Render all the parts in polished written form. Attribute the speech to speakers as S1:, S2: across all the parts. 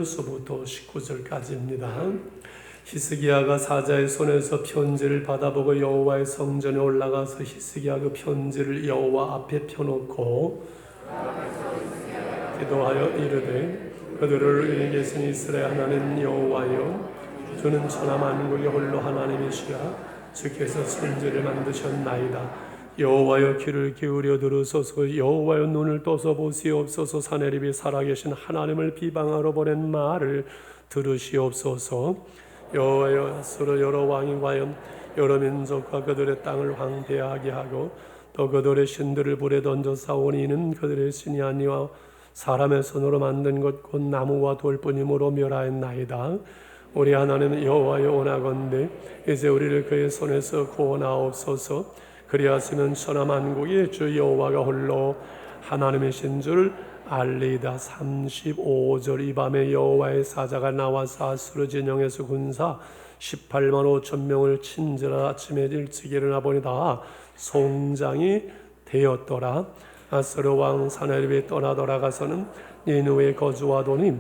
S1: 1절부터 19절까지입니다. 히스기야가 사자의 손에서 편지를 받아보고 여호와의 성전에 올라가서 히스기야 그 편지를 여호와 앞에 펴놓고 기도하여 이르되 그들을 위해 계신 이스라엘 하나님 여호와여, 주는 천하 만국의 홀로 하나님이시라. 주께서 천지를 만드셨나이다. 여호와여, 귀를 기울여 들으소서. 여호와여, 눈을 떠서 보시옵소서. 사내립이 살아계신 하나님을 비방하러 보낸 말을 들으시옵소서. 여호와여, 스스로 여러 왕과 여러 민족과 그들의 땅을 황폐하게 하고 또 그들의 신들을 불에 던져 싸우니 이는 그들의 신이 아니와 사람의 손으로 만든 것 곧 나무와 돌뿐이므로 멸하였나이다. 우리 하나님 여호와여, 원하건대 이제 우리를 그의 손에서 구원하옵소서. 그리하시면 천하 만국의 주 여호와가 홀로 하나님이신 줄 알리이다. 35절. 이 밤에 여호와의 사자가 나와서 아수르 진영에서 군사 18만 5천 명을 친지라. 아침에 일찍 일어나 보니 다 송장이 되었더라. 아수르 왕 사네립이 떠나 돌아가서는 니느웨에 거주하더니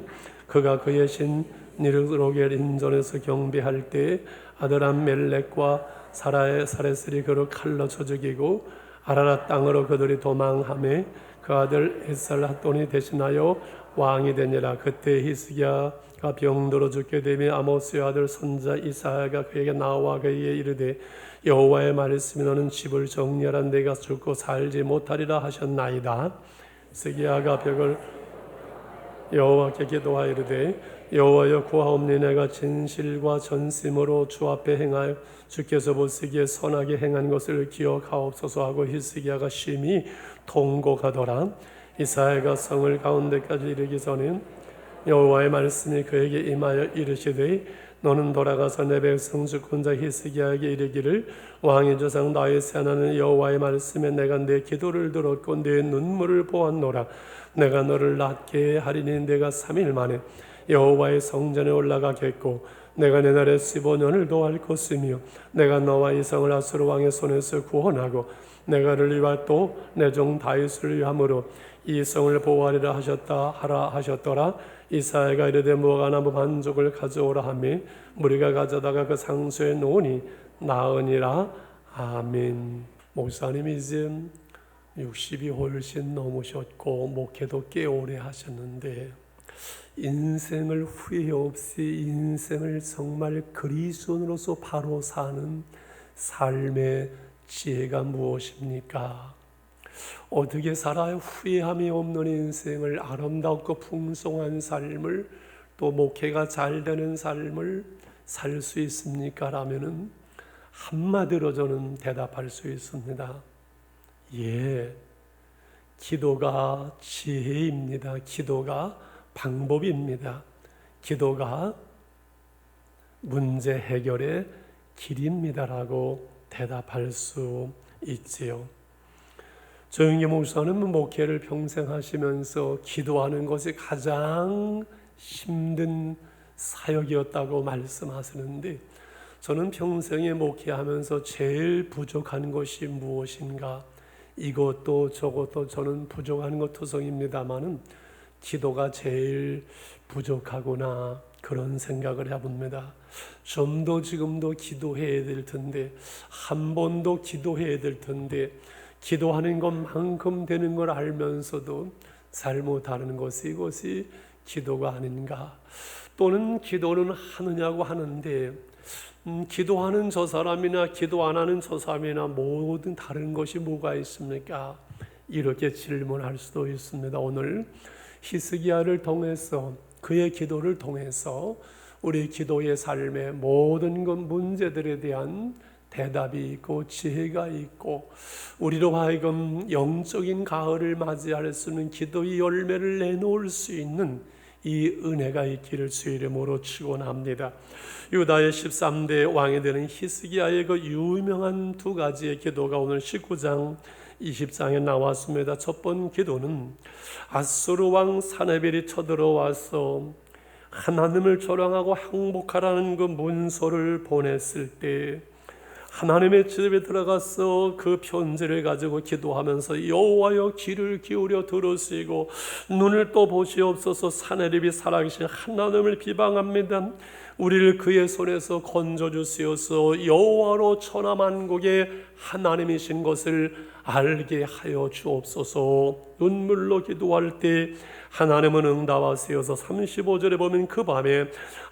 S1: 그가 그의 신 니르로겔 인전에서 경배할 때에 아드람 멜렉과 사레스리 그를 칼로 쳐 죽이고 아라랏 땅으로 그들이 도망하매 그 아들 에살핫돈이 대신하여 왕이 되니라. 그때 히스기야가 병들어 죽게 되며 아모스의 아들 손자 이사야가 그에게 나와 그에게 이르되 여호와의 말씀이 너는 집을 정리하라. 내가 죽고 살지 못하리라 하셨나이다. 히스기야가 벽을 여호와께 기도하여 이르되 여호와여, 구하옵니 내가 진실과 전심으로 주 앞에 행하여 주께서 보시기에 선하게 행한 것을 기억하옵소서 하고 히스기야가 심히 통곡하더라. 이사야가 성을 가운데까지 이르기 전에 여호와의 말씀이 그에게 임하여 이르시되 너는 돌아가서 내 백성 주권자 히스기야에게 이르기를 왕의 조상 다윗의 하나님 여호와의 말씀에 내가 내 기도를 들었고 내 눈물을 보았노라. 내가 너를 낫게 하리니 내가 3일 만에 여호와의 성전에 올라가겠고 내가 내 날에 15년을 도할 것이며 내가 너와 이 성을 아수르 왕의 손에서 구원하고 내가 를 위하여 또 내 종 다윗을 위함으로 이 성을 보호하리라 하셨더라. 이사야가 이르되 무화과 나무 반죽을 가져오라 하며 무리가 가져다가 그 상소에 놓으니 나으니라. 아멘. 목사님이 이제 60이 훨씬 넘으셨고 목회도 꽤 오래 하셨는데 인생을 후회 없이 인생을 정말 그리스도인으로서 바로 사는 삶의 지혜가 무엇입니까? 어떻게 살아야 후회함이 없는 인생을, 아름답고 풍성한 삶을, 또 목회가 잘 되는 삶을 살 수 있습니까? 라면은 한마디로 저는 대답할 수 있습니다. 예, 기도가 지혜입니다. 기도가 방법입니다. 기도가 문제 해결의 길입니다라고 대답할 수 있지요. 조영기 목사는 목회를 평생 하시면서 기도하는 것이 가장 힘든 사역이었다고 말씀하시는데 저는 평생에 목회하면서 제일 부족한 것이 무엇인가, 이것도 저것도 저는 부족한 것 투성입니다마는 기도가 제일 부족하구나 그런 생각을 해봅니다. 좀 더 지금도 기도해야 될 텐데, 한 번 더 기도해야 될 텐데, 기도하는 것만큼 되는 걸 알면서도 잘못하는 것이 이것이 기도가 아닌가. 또는 기도는 하느냐고 하는데 기도하는 저 사람이나 기도 안 하는 저 사람이나 모든 다른 것이 뭐가 있습니까? 이렇게 질문할 수도 있습니다. 오늘 히스기야를 통해서, 그의 기도를 통해서 우리 기도의 삶의 모든 것 문제들에 대한 대답이 있고 지혜가 있고 우리로 하여금 영적인 가을을 맞이할 수 있는 기도의 열매를 내놓을 수 있는 이 은혜가 있기를 주 이름으로 축원합니다. 유다의 13대 왕이 되는 히스기야의 그 유명한 두 가지의 기도가 오늘 19장 20장에 나왔습니다. 첫 번째 기도는 아수르 왕 사네벨이 쳐들어와서 하나님을 조롱하고 항복하라는 그 문서를 보냈을 때 하나님의 집에 들어가서 그 편지를 가지고 기도하면서 여호와여 귀를 기울여 들으시고 눈을 또 보시옵소서. 사내립이 살아계신 하나님을 비방합니다. 우리를 그의 손에서 건져주시어서 여호와로 천하만국의 하나님이신 것을 알게 하여 주옵소서. 눈물로 기도할 때 하나님은 응답하시어서 35절에 보면 그 밤에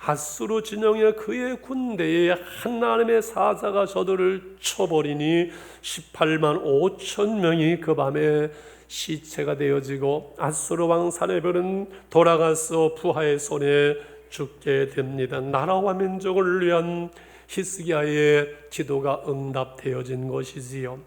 S1: 아수르 진영의 그의 군대에 하나님의 사자가 저들을 쳐버리니 18만 5천 명이 그 밤에 시체가 되어지고 아수르 왕 사네벨은 돌아가서 부하의 손에 죽게 됩니다. 나라와 민족을 위한 히스기야의 기도가 응답되어진 것이지요.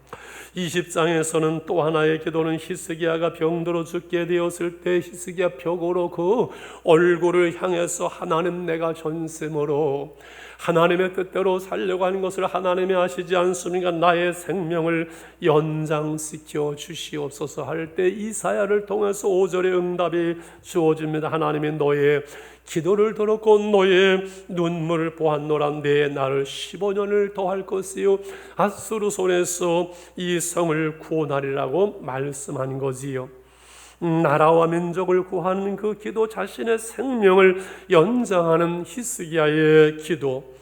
S1: 20장에서는 또 하나의 기도는 히스기야가 병들어 죽게 되었을 때 히스기야 벽으로 그 얼굴을 향해서 하나님 내가 전심으로 하나님의 뜻대로 살려고 하는 것을 하나님이 아시지 않습니까? 나의 생명을 연장시켜 주시옵소서 할 때 이사야를 통해서 5절의 응답이 주어집니다. 하나님이 너의 기도를 들었고 너의 눈물을 보았노라. 내 나를 15년을 더할 것이요 아수르 손에서 이 성을 구원하리라고 말씀한 거지요. 나라와 민족을 구하는 그 기도, 자신의 생명을 연장하는 히스기야의 기도,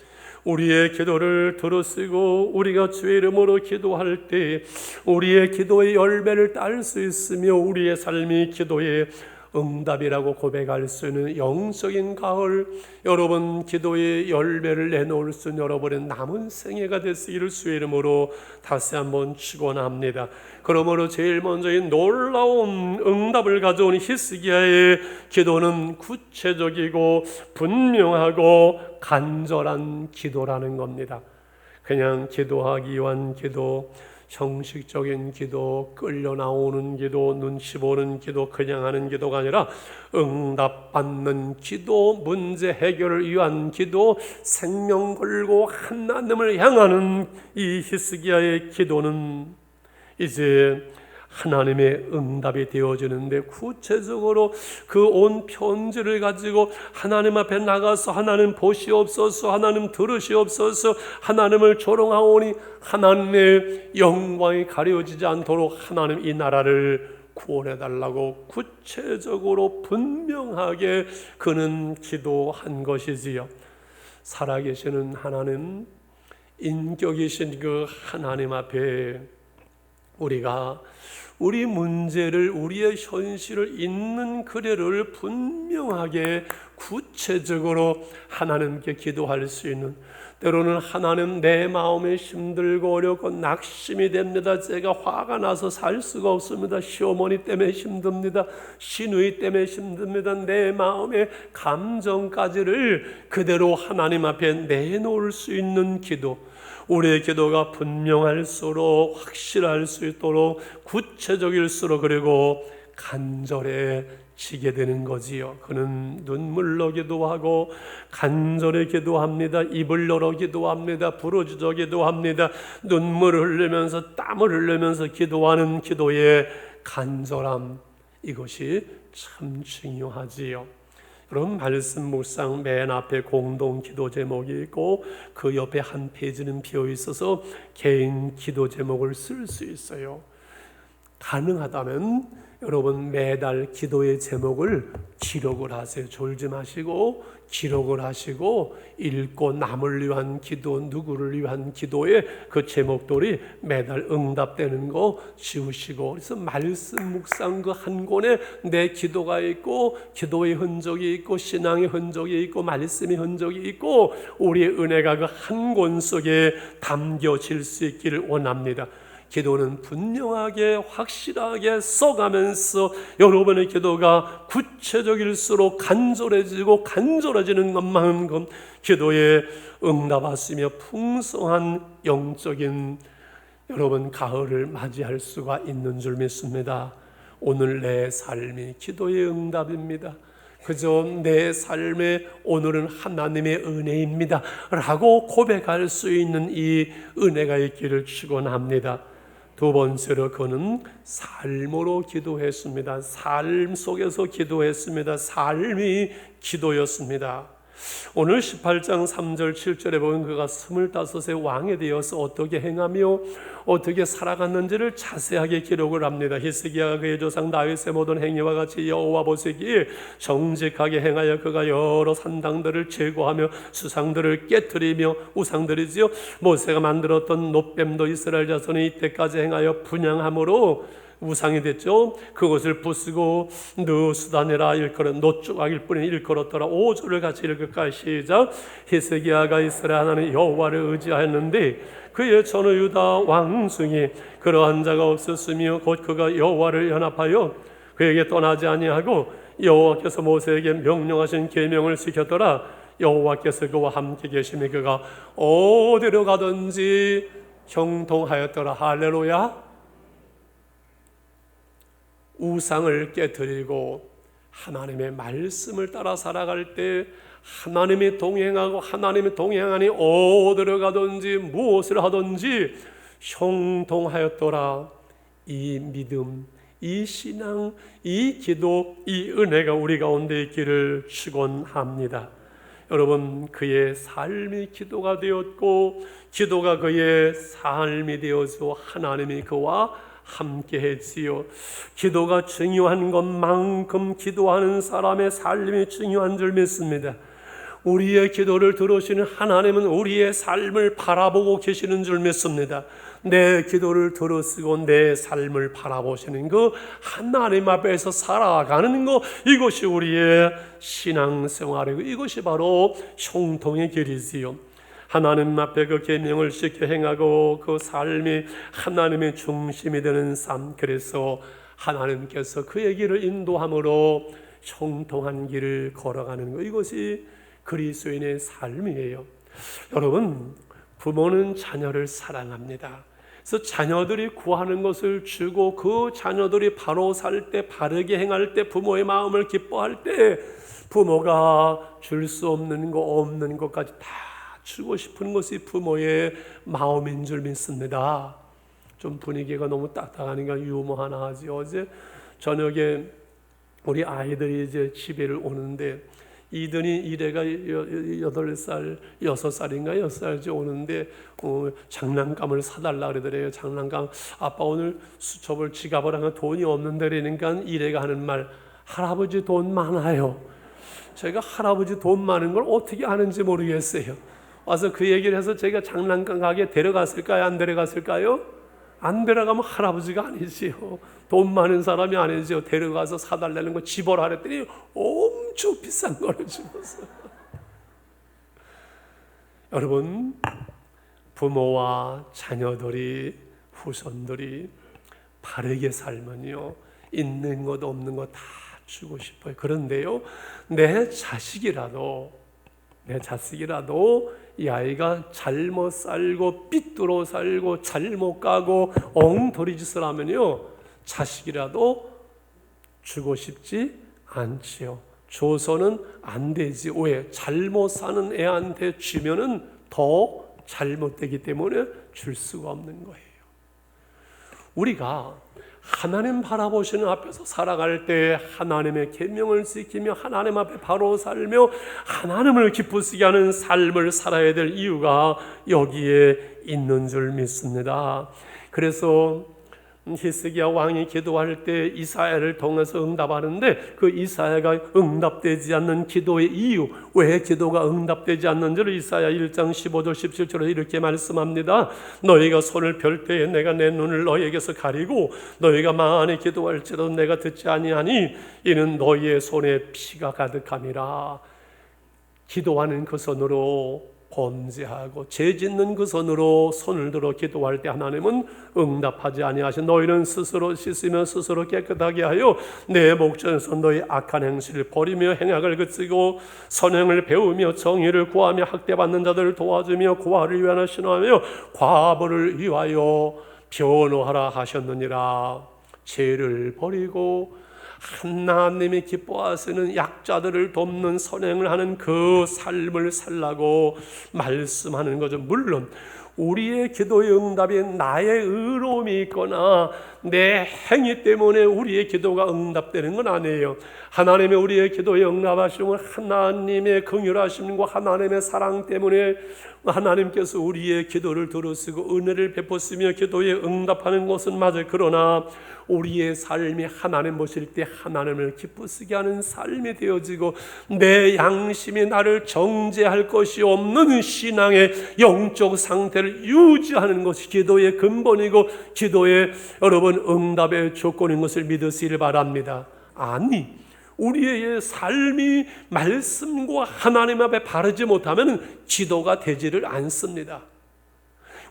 S1: 우리의 기도를 들으시고 우리가 주의 이름으로 기도할 때 우리의 기도의 열매를 딸 수 있으며 우리의 삶이 기도의 응답이라고 고백할 수 있는 영적인 가을, 여러분 기도의 열매를 내놓을 수 있는 여러분의 남은 생애가 되시기를 주의 이름으로 다시 한번 축원합니다. 그러므로 제일 먼저 이 놀라운 응답을 가져온 히스기야의 기도는 구체적이고 분명하고 간절한 기도라는 겁니다. 그냥 기도하기 위한 기도, 형식적인 기도, 끌려 나오는 기도, 눈치 보는 기도, 그냥 하는 기도가 아니라 응답받는 기도, 문제 해결을 위한 기도, 생명 걸고 하나님을 향하는 이 히스기야의 기도는 이제 하나님의 응답이 되어지는데, 구체적으로 그 온 편지를 가지고 하나님 앞에 나가서 하나님 보시옵소서, 하나님 들으시옵소서, 하나님을 조롱하오니 하나님의 영광이 가려지지 않도록 하나님 이 나라를 구원해달라고 구체적으로 분명하게 그는 기도한 것이지요. 살아계시는 하나님, 인격이신 그 하나님 앞에 우리가 우리 문제를, 우리의 현실을 있는 그대로를 분명하게 구체적으로 하나님께 기도할 수 있는, 때로는 하나님 내 마음에 힘들고 어렵고 낙심이 됩니다. 제가 화가 나서 살 수가 없습니다. 시어머니 때문에 힘듭니다. 시누이 때문에 힘듭니다. 내 마음의 감정까지를 그대로 하나님 앞에 내놓을 수 있는 기도, 우리의 기도가 분명할수록, 확실할 수 있도록, 구체적일수록 그리고 간절해지게 되는 거지요. 그는 눈물로 기도하고 간절히 기도합니다. 입을 열어 기도합니다. 부르짖어 기도합니다. 눈물을 흘리면서, 땀을 흘리면서 기도하는 기도의 간절함, 이것이 참 중요하지요. 그럼 말씀 묵상 맨 앞에 공동 기도 제목이 있고 그 옆에 한 페이지는 비어 있어서 개인 기도 제목을 쓸 수 있어요. 가능하다면 여러분 매달 기도의 제목을 기록을 하세요. 졸지 마시고 기록을 하시고 읽고 남을 위한 기도, 누구를 위한 기도의 그 제목들이 매달 응답되는 거 지우시고, 그래서 말씀 묵상 그 한 권에 내 기도가 있고 기도의 흔적이 있고 신앙의 흔적이 있고 말씀의 흔적이 있고 우리의 은혜가 그 한 권 속에 담겨질 수 있기를 원합니다. 기도는 분명하게 확실하게 써가면서 여러분의 기도가 구체적일수록 간절해지고 간절해지는 것만큼 기도에 응답하시며 풍성한 영적인 여러분 가을을 맞이할 수가 있는 줄 믿습니다. 오늘 내 삶이 기도의 응답입니다. 그저 내 삶에 오늘은 하나님의 은혜입니다 라고 고백할 수 있는 이 은혜가 있기를 축원합니다. 두 번째로 그는 삶으로 기도했습니다. 삶 속에서 기도했습니다. 삶이 기도였습니다. 오늘 18장 3절 7절에 보면 그가 25세 왕이 되어서 어떻게 행하며 어떻게 살아갔는지를 자세하게 기록을 합니다. 히스기야가 그의 조상 다윗의 모든 행위와 같이 여호와 보시기에 정직하게 행하여 그가 여러 산당들을 제거하며 수상들을 깨뜨리며 우상들이지요 모세가 만들었던 놋뱀도 이스라엘 자손이 이때까지 행하여 분향함으로 우상이 됐죠. 그것을 부수고 느수다네라 일컬어 노조각일 뿐이 일컬었더라. 5절을 같이 읽을까요? 시작. 히스기야가 이스라엘 하나님 여호와를 의지하였는데 그의 전후 유다 왕중이 그러한 자가 없었으며 곧 그가 여호와를 연합하여 그에게 떠나지 아니하고 여호와께서 모세에게 명령하신 계명을 지켰더라. 여호와께서 그와 함께 계시며 그가 어디로 가든지 형통하였더라. 할렐루야. 우상을 깨뜨리고 하나님의 말씀을 따라 살아갈 때 하나님이 동행하고 하나님이 동행하니 어디로 가든지 무엇을 하든지 형통하였더라. 이 믿음, 이 신앙, 이 기도, 이 은혜가 우리 가운데 있기를 축원합니다. 여러분, 그의 삶이 기도가 되었고 기도가 그의 삶이 되어서 하나님이 그와 함께 했지요. 기도가 중요한 것만큼 기도하는 사람의 삶이 중요한 줄 믿습니다. 우리의 기도를 들으시는 하나님은 우리의 삶을 바라보고 계시는 줄 믿습니다. 내 기도를 들으시고 내 삶을 바라보시는 그 하나님 앞에서 살아가는 것, 이것이 우리의 신앙생활이고 이것이 바로 형통의 길이지요. 하나님 앞에 그 계명을 지켜 행하고 그 삶이 하나님의 중심이 되는 삶, 그래서 하나님께서 그의 길을 인도함으로 형통한 길을 걸어가는 것, 이것이 그리스도인의 삶이에요. 여러분, 부모는 자녀를 사랑합니다. 그래서 자녀들이 구하는 것을 주고 그 자녀들이 바로 살 때, 바르게 행할 때, 부모의 마음을 기뻐할 때 부모가 줄 수 없는 것, 없는 것까지 다 주고 싶은 것이 부모의 마음인 줄 믿습니다. 좀 분위기가 너무 딱딱하니까 유머 하나 하지. 어제 저녁에 우리 아이들이 이제 집에를 오는데 이든이 이래가 8살, 6살인가 6살쯤 오는데 장난감을 사달라 그러더래요. 장난감. 아빠 오늘 수첩을 지갑을 하면 돈이 없는데 그러니까 이래가 하는 말, 할아버지 돈 많아요. 제가 할아버지 돈 많은 걸 어떻게 아는지 모르겠어요. 와서 그 얘기를 해서 제가 장난감 가게 데려갔을까요? 안 데려갔을까요? 안 데려가면 할아버지가 아니지요. 돈 많은 사람이 아니지요. 데려가서 사달라는 거 집어라 그랬더니 엄청 비싼 거를 집었어요. 여러분, 부모와 자녀들이, 후손들이 바르게 살면요, 있는 것 없는 것 다 주고 싶어요. 그런데요, 내 자식이라도 이 아이가 잘못 살고 삐뚤어 살고 잘못 가고 엉터리 짓을 하면요, 자식이라도 주고 싶지 않지요. 줘서는 안 되지. 왜? 잘못 사는 애한테 주면은 더 잘못되기 때문에 줄 수가 없는 거예요. 우리가 하나님 바라보시는 앞에서 살아갈 때 하나님의 계명을 지키며 하나님 앞에 바로 살며 하나님을 기쁘시게 하는 삶을 살아야 될 이유가 여기에 있는 줄 믿습니다. 그래서 히스기야 왕이 기도할 때 이사야를 통해서 응답하는데 그 이사야가 응답되지 않는 기도의 이유, 왜 기도가 응답되지 않는지를 이사야 1장 15절 17절에 이렇게 말씀합니다. 너희가 손을 펼 때에 내가 내 눈을 너희에게서 가리고 너희가 많이 기도할지라도 내가 듣지 아니하니 이는 너희의 손에 피가 가득함이라. 기도하는 그 손으로 범죄하고 죄 짓는 그 손으로 손을 들어 기도할 때 하나님은 응답하지 아니하시. 너희는 스스로 씻으며 스스로 깨끗하게 하여 내 목전에서 너희 악한 행실을 버리며 행악을 그치고 선행을 배우며 정의를 구하며 학대받는 자들을 도와주며 고아를 위하여 신호하며 과부를 위하여 변호하라 하셨느니라. 죄를 버리고 하나님이 기뻐하시는 약자들을 돕는 선행을 하는 그 삶을 살라고 말씀하는 거죠. 물론 우리의 기도의 응답이 나의 의로움이 있거나 내 행위 때문에 우리의 기도가 응답되는 건 아니에요. 하나님의 우리의 기도에 응답하심은 하나님의 긍휼하심과 하나님의 사랑 때문에 하나님께서 우리의 기도를 들으시고 은혜를 베푸시며 기도에 응답하는 것은 맞아요. 그러나 우리의 삶이 하나님 보실 때 하나님을 기쁘시게 하는 삶이 되어지고 내 양심이 나를 정죄할 것이 없는 신앙의 영적 상태를 유지하는 것이 기도의 근본이고 기도의 여러분 응답의 조건인 것을 믿으시길 바랍니다. 아니, 우리의 삶이 말씀과 하나님 앞에 바르지 못하면 기도가 되지를 않습니다.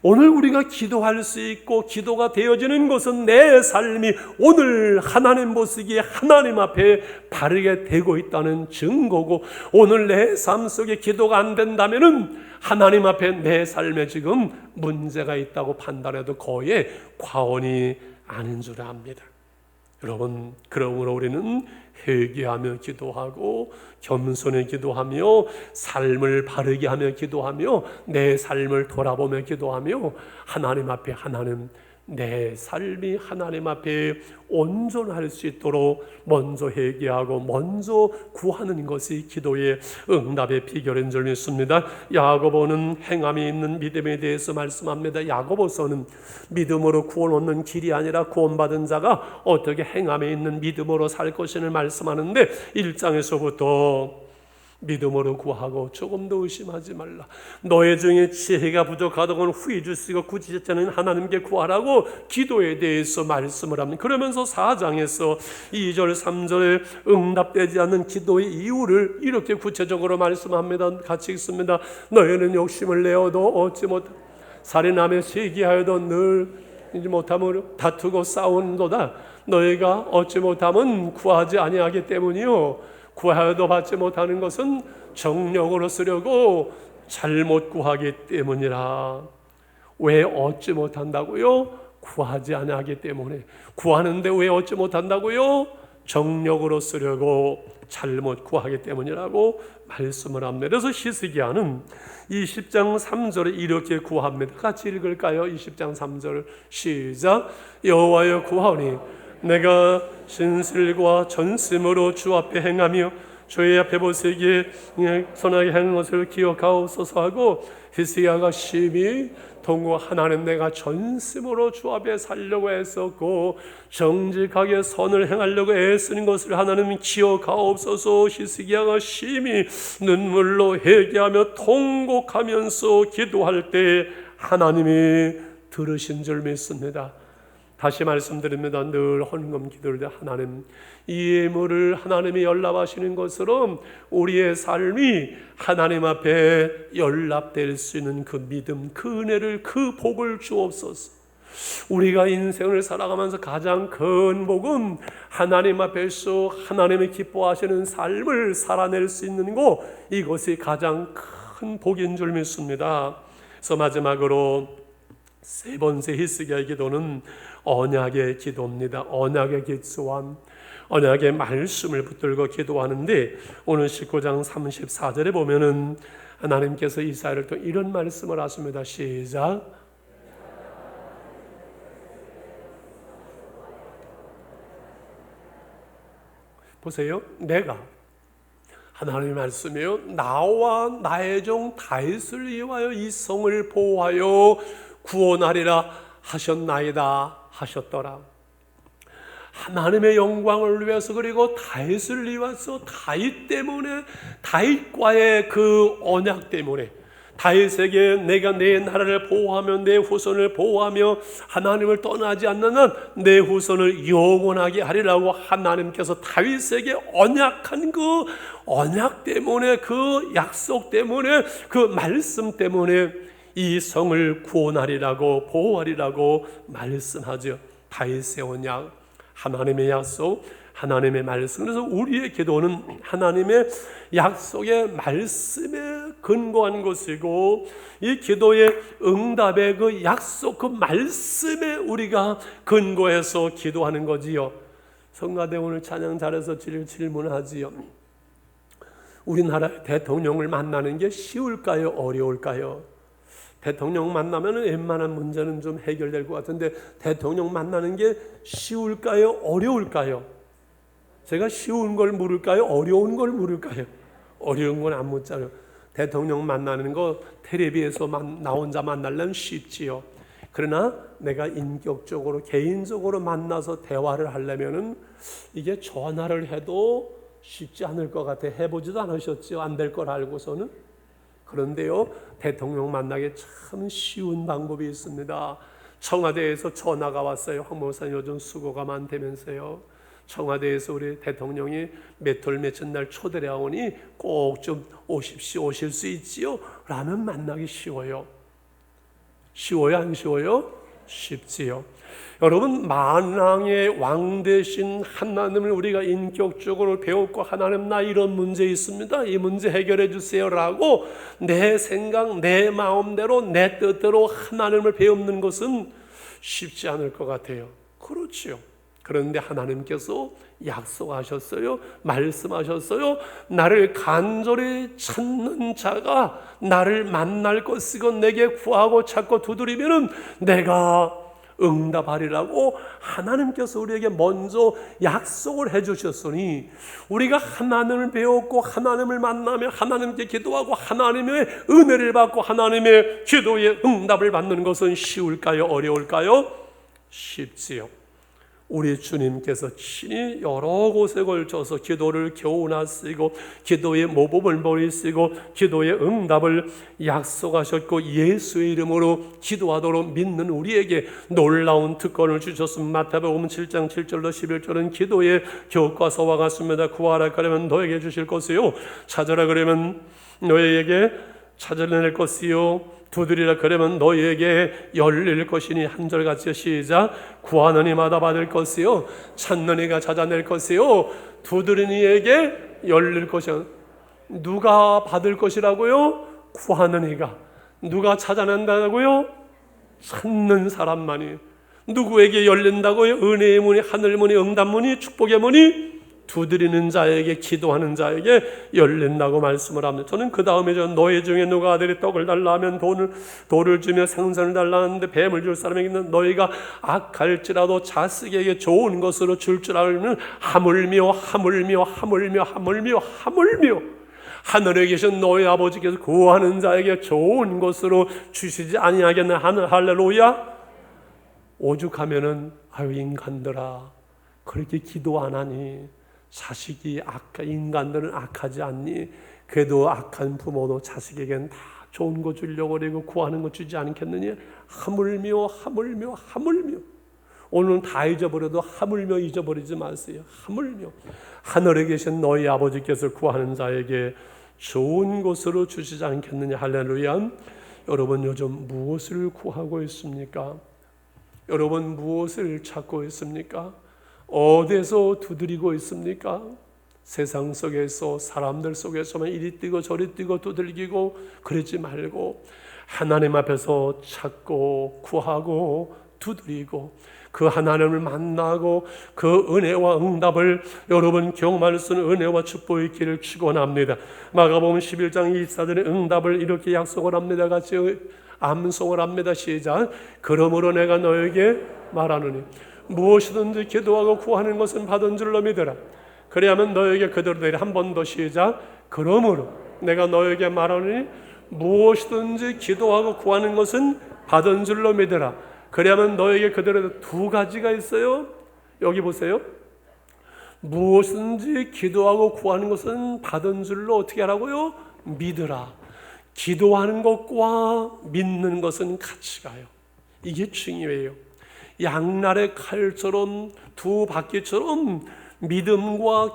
S1: 오늘 우리가 기도할 수 있고 기도가 되어지는 것은 내 삶이 오늘 하나님 보시기에 하나님 앞에 바르게 되고 있다는 증거고, 오늘 내 삶 속에 기도가 안 된다면은 하나님 앞에 내 삶에 지금 문제가 있다고 판단해도 거의 과언이 아닌 줄 압니다. 여러분, 그러므로 우리는 회개하며 기도하고 겸손히 기도하며 삶을 바르게 하며 기도하며 내 삶을 돌아보며 기도하며 하나님 앞에 내 삶이 하나님 앞에 온전할 수 있도록 먼저 회개하고 먼저 구하는 것이 기도의 응답의 비결인 줄 믿습니다. 야고보는 행함이 있는 믿음에 대해서 말씀합니다. 야고보서는 믿음으로 구원 얻는 길이 아니라 구원받은 자가 어떻게 행함에 있는 믿음으로 살 것인을 말씀하는데 1장에서부터 믿음으로 구하고 조금도 의심하지 말라. 너희 중에 지혜가 부족하다고는 후히 주시고 구지자는 하나님께 구하라고 기도에 대해서 말씀을 합니다. 그러면서 4장에서 2절 3절에 응답되지 않는 기도의 이유를 이렇게 구체적으로 말씀합니다. 같이 읽습니다. 너희는 욕심을 내어도 얻지 못하고 살인하며 시기하여도 늘 못함으로 다투고 싸운도다. 너희가 얻지 못함은 구하지 아니하기 때문이요 구하여도 받지 못하는 것은 정력으로 쓰려고 잘못 구하기 때문이라. 왜 얻지 못한다고요? 구하지 아니하기 때문에. 구하는데 왜 얻지 못한다고요? 정력으로 쓰려고 잘못 구하기 때문이라고 말씀을 합니다. 그래서 히스기야는 20장 3절에 이렇게 구합니다. 같이 읽을까요? 20장 3절 시작. 여호와여 구하오니 내가 진실과 전심으로 주 앞에 행하며 주의 앞에 보시기에 선하게 하는 것을 기억하옵소서 하고, 히스기야가 심히 통고 하나님 내가 전심으로 주 앞에 살려고 했었고 정직하게 선을 행하려고 애쓰는 것을 하나님 기억하옵소서. 히스기야가 심히 눈물로 회개하며 통곡하면서 기도할 때 하나님이 들으신 줄 믿습니다. 다시 말씀드립니다. 늘 헌금 기도를 때 하나님, 이 예물을 하나님이 연락하시는 것처럼 우리의 삶이 하나님 앞에 연락될 수 있는 그 믿음, 그 은혜를, 그 복을 주옵소서. 우리가 인생을 살아가면서 가장 큰 복은 하나님 앞에서 하나님이 기뻐하시는 삶을 살아낼 수 있는 것, 이것이 가장 큰 복인 줄 믿습니다. 그래서 마지막으로 세 번째 히스기야의 기도는 언약의 기도입니다. 언약의 기초한 언약의 말씀을 붙들고 기도하는데, 오늘 19장 34절에 보면은 하나님께서 이사야를 통해 이런 말씀을 하십니다. 시작. 보세요. 내가 하나님의 말씀이요, 나와 나의 종 다윗을 위하여 이 성을 보호하여 구원하리라 하셨나이다 하셨더라. 하나님의 영광을 위해서, 그리고 다윗을 위해서, 다윗 때문에, 다윗과의 그 언약 때문에, 다윗에게 내가 내 나라를 보호하며 내 후손을 보호하며 하나님을 떠나지 않는 한 내 후손을 영원하게 하리라고 하나님께서 다윗에게 언약한 그 언약 때문에, 그 약속 때문에, 그 말씀 때문에 이 성을 구원하리라고, 보호하리라고 말씀하죠. 다윗의 언약, 하나님의 약속, 하나님의 말씀. 그래서 우리의 기도는 하나님의 약속의 말씀에 근거한 것이고, 이 기도의 응답의 그 약속, 그 말씀에 우리가 근거해서 기도하는 거지요. 성가대 오늘 찬양 잘해서 질문하지요. 우리나라 대통령을 만나는 게 쉬울까요? 어려울까요? 대통령 만나면 웬만한 문제는 좀 해결될 것 같은데 대통령 만나는 게 쉬울까요? 어려울까요? 제가 쉬운 걸 물을까요? 어려운 걸 물을까요? 어려운 건 안 묻잖아요. 대통령 만나는 거 텔레비에서 나 혼자 만나려면 쉽지요. 그러나 내가 인격적으로 개인적으로 만나서 대화를 하려면은 이게 전화를 해도 쉽지 않을 것 같아. 해보지도 않으셨죠? 안 될 걸 알고서는. 그런데요, 대통령 만나기 참 쉬운 방법이 있습니다. 청와대에서 전화가 왔어요. 황 목사님 요즘 수고가 많다면서요. 청와대에서 우리 대통령이 몇 월 며칠 날 초대를 하오니 꼭 좀 오십시오. 오실 수 있지요? 라면 만나기 쉬워요. 쉬워요? 안 쉬워요? 쉽지요. 여러분, 만왕의 왕 되신 하나님을 우리가 인격적으로 배웠고, 하나님 나 이런 문제 있습니다, 이 문제 해결해 주세요 라고 내 생각, 내 마음대로, 내 뜻대로 하나님을 배우는 것은 쉽지 않을 것 같아요. 그렇지요. 그런데 하나님께서 약속하셨어요. 말씀하셨어요. 나를 간절히 찾는 자가 나를 만날 것이고 내게 구하고 찾고 두드리면은 내가 응답하리라고 하나님께서 우리에게 먼저 약속을 해주셨으니, 우리가 하나님을 배웠고 하나님을 만나며 하나님께 기도하고 하나님의 은혜를 받고 하나님의 기도에 응답을 받는 것은 쉬울까요? 어려울까요? 쉽지요. 우리 주님께서 친히 여러 곳에 걸쳐서 기도를 교훈하시고 기도의 모범을 보이시고 기도의 응답을 약속하셨고, 예수의 이름으로 기도하도록 믿는 우리에게 놀라운 특권을 주셨습니다. 마태복음 7장 7절로 11절은 기도의 교과서와 같습니다. 구하라 그러면 너에게 주실 것이요, 찾으라 그러면 너에게 찾아낼 것이요, 두드리라 그러면 너희에게 열릴 것이니. 한 절 같이 시작. 구하는 이마다 받을 것이요, 찾는 이가 찾아낼 것이요, 두드리는 이에게 열릴 것이요. 누가 받을 것이라고요? 구하는 이가. 누가 찾아낸다고요? 찾는 사람만이. 누구에게 열린다고요? 은혜의 문이, 하늘 문이, 응답 문이, 축복의 문이 두드리는 자에게, 기도하는 자에게 열린다고 말씀을 합니다. 저는 그 다음에 너희 중에 누가 아들이 떡을 달라 하면 돌을 주며 생선을 달라 하는데 뱀을 줄 사람에게 있는 너희가 악할지라도 자식에게 좋은 것으로 줄 알면 하물며 하늘에 계신 너희 아버지께서 구하는 자에게 좋은 것으로 주시지 아니하겠나. 할렐루야. 오죽하면은 아유 인간들아, 그렇게 기도 안 하니? 자식이 인간들은 악하지 않니? 그래도 악한 부모도 자식에게는 다 좋은 거 주려고 그러고 구하는 거 주지 않겠느냐? 하물며. 오늘은 다 잊어버려도 하물며 잊어버리지 마세요. 하물며. 하늘에 계신 너희 아버지께서 구하는 자에게 좋은 것으로 주시지 않겠느냐. 할렐루야. 여러분 요즘 무엇을 구하고 있습니까? 여러분 무엇을 찾고 있습니까? 어디서 두드리고 있습니까? 세상 속에서, 사람들 속에서만 이리 뛰고 저리 뛰고 두들기고 그러지 말고 하나님 앞에서 찾고 구하고 두드리고 그 하나님을 만나고 그 은혜와 응답을 여러분 경험할 수 있는 은혜와 축복의 있기를 축원합니다. 마가복음 11장 24절의 응답을 이렇게 약속을 합니다. 같이 암송을 합니다. 시작. 그러므로 내가 너에게 말하노니 무엇이든지 기도하고 구하는 것은 받은 줄로 믿으라. 그리하면 너에게 그대로 되리라. 한 번 더 시작. 그러므로 내가 너에게 말하노니 무엇이든지 기도하고 구하는 것은 받은 줄로 믿으라. 그리하면 너에게 그대로. 두 가지가 있어요. 여기 보세요. 무엇이든지 기도하고 구하는 것은 받은 줄로 어떻게 하라고요? 믿으라. 기도하는 것과 믿는 것은 같이 가요. 이게 중요해요. 양날의 칼처럼 두 바퀴처럼 믿음과